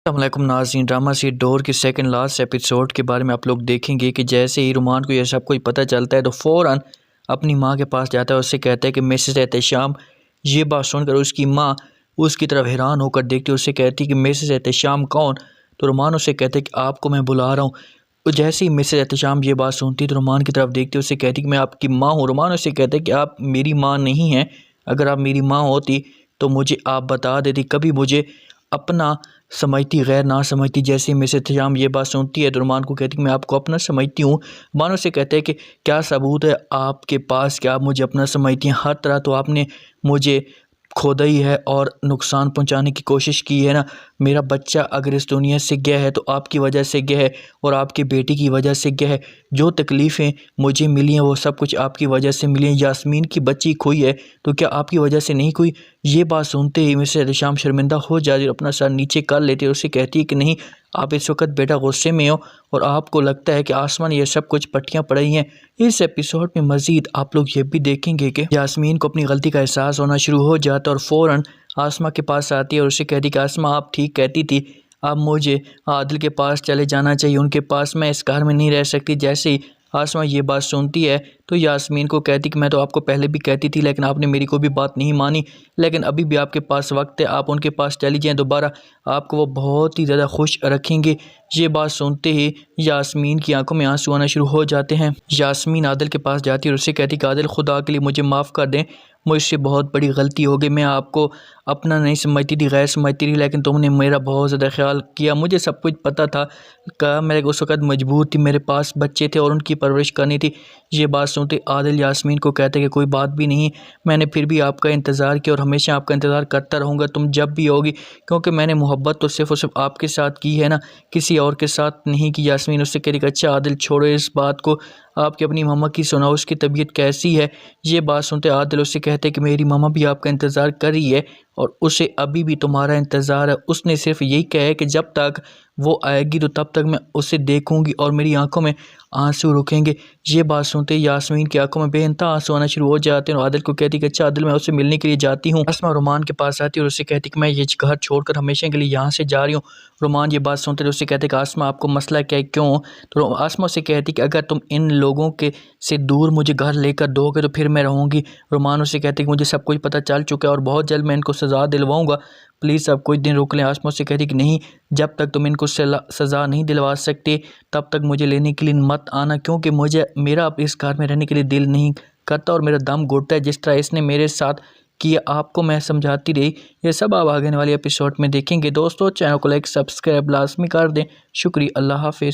अस्सलामुअलैकुम नाज़रीन, drama series door की सेकंड लास्ट एपिसोड के बारे में आप लोग देखेंगे कि जैसे ही रुमान को यह सब कुछ पता चलता है तो फ़ौरन अपनी माँ के पास जाता है और उससे कहता है कि मिसेस एहतेशाम। ये बात सुनकर उसकी माँ उसकी तरफ हैरान होकर देखती है। उससे कहती है कि मिसेस एहतेशाम कौन? तो रुमान उससे कहता है कि आपको मैं बुला रहा हूँ। तो जैसे ही मिसेस एहतेशाम ये बात सुनती है तो रुमान की तरफ देखती है, उससे कहती है कि मैं आपकी माँ हूँ। रुमान उससे कहता है कि आप मेरी माँ नहीं हैं, अगर आप मेरी माँ होती तो मुझे आप बता देती, कभी मुझे अपना समझती गैर ना समझती। जैसे ही मिसेस एहतेशाम ये बात सुनती है तो रुमान को कहती है कि मैं आपको अपना समझती हूँ। रुमान उससे कहते हैं कि क्या सबूत है आपके पास कि आप मुझे अपना समझती हैं? हर तरह तो आपने मुझे खोदा ही है और नुकसान पहुंचाने की कोशिश की है ना। मेरा बच्चा अगर इस दुनिया से गया है तो आपकी वजह से गया है और आपकी बेटी की वजह से गया है। जो तकलीफ़ें मुझे मिली हैं वो सब कुछ आपकी वजह से मिली हैं। यास्मीन की बच्ची खोई है तो क्या आपकी वजह से नहीं खोई? ये बात सुनते ही मिसेस एहतेशाम शर्मिंदा हो जाती है और अपना सर नीचे कर लेती है और उससे कहती है कि नहीं, आप इस वक्त बेटा गुस्से में हो और आपको लगता है कि आसमान ये सब कुछ पट्टियाँ पड़ी हैं। इस एपिसोड में मज़ीद आप लोग ये भी देखेंगे कि यास्मीन को अपनी गलती का एहसास होना शुरू हो जाता है और फ़ौरन आसमा के पास आती है और उससे कहती कि आसमा आप ठीक कहती थी, अब मुझे आदिल के पास चले जाना चाहिए, उनके पास मैं इस घर में नहीं रह सकती। जैसे ही आसमा ये बात सुनती है तो यास्मीन को कहती कि मैं तो आपको पहले भी कहती थी लेकिन आपने मेरी कोई भी बात नहीं मानी, लेकिन अभी भी आपके पास वक्त है, आप उनके पास चली जाएँ दोबारा, आपको वो बहुत ही ज़्यादा खुश रखेंगे। ये बात सुनते ही यास्मीन की आंखों में आंसू आना शुरू हो जाते हैं। यास्मीन आदिल के पास जाती है और उससे कहती कि आदिल, खुदा के लिए मुझे माफ़ कर दें, मुझसे बहुत बड़ी गलती हो गई। मैं आपको अपना नहीं समझती थी, गैर समझती थी, लेकिन तुमने मेरा बहुत ज़्यादा ख्याल किया। मुझे सब कुछ पता था, क्या मैं उस वक़्त मजबूर थी, मेरे पास बच्चे थे और उनकी परवरिश करनी थी। ये बात सुनते आदिल यास्मीन को कहते हैं कि कोई बात भी नहीं, मैंने फिर भी आपका इंतज़ार किया और हमेशा आपका इंतज़ार करता रहूँगा, तुम जब भी आओगी, क्योंकि मैंने मोहब्बत तो सिर्फ़ और सिर्फ आपके साथ की है ना, किसी और के साथ नहीं की। यास्मीन उससे कह रही कि अच्छा आदिल छोड़ो इस बात को, आपकी अपनी मम्मा की सुनाओ, उसकी तबीयत कैसी है? ये बात सुनते आदिल उससे कहते हैं कि मेरी मम्मा भी आपका इंतज़ार कर रही है और उसे अभी भी तुम्हारा इंतज़ार है। उसने सिर्फ यही कहा है कि जब तक वो आएगी तो तब तक मैं उसे देखूंगी और मेरी आंखों में आंसू रुकेंगे। ये बात सुनते यास्मीन की आंखों में बेइंतहा आंसू आना शुरू हो जाते हैं और आदिल को कहती कि अच्छा आदिल, मैं उससे मिलने के लिए जाती हूँ। आसमा रुमान के पास आती है और उससे कहती कि मैं ये घर छोड़कर हमेशा के लिए यहाँ से जा रही हूँ। रुमान ये बात सुनते उससे कहते कि आसमा आपको मसला क्या है, क्यों? तो आसमा से कहती कि अगर तुम इन लोगों के से दूर मुझे घर लेकर दोगे तो फिर मैं रहूँगी। रुमान उससे कहते कि मुझे सब कुछ पता चल चुका है और बहुत जल्द मैं इनको सज़ा दिलवाऊँगा, प्लीज़ अब कुछ दिन रोक लें। आसमा से कहती कि नहीं, जब तक तुम इनको सज़ा नहीं दिलवा सकते तब तक मुझे लेने के लिए मत आना, क्योंकि मुझे मेरा अब इस घर में रहने के लिए दिल नहीं करता और मेरा दम घुटता है जिस तरह इसने मेरे साथ किया। आपको मैं समझाती रही। ये सब आप आगे वाले एपिसोड में देखेंगे। दोस्तों, चैनल को लाइक सब्सक्राइब लाजमी कर दें। शुक्रिया, अल्लाह हाफिज़।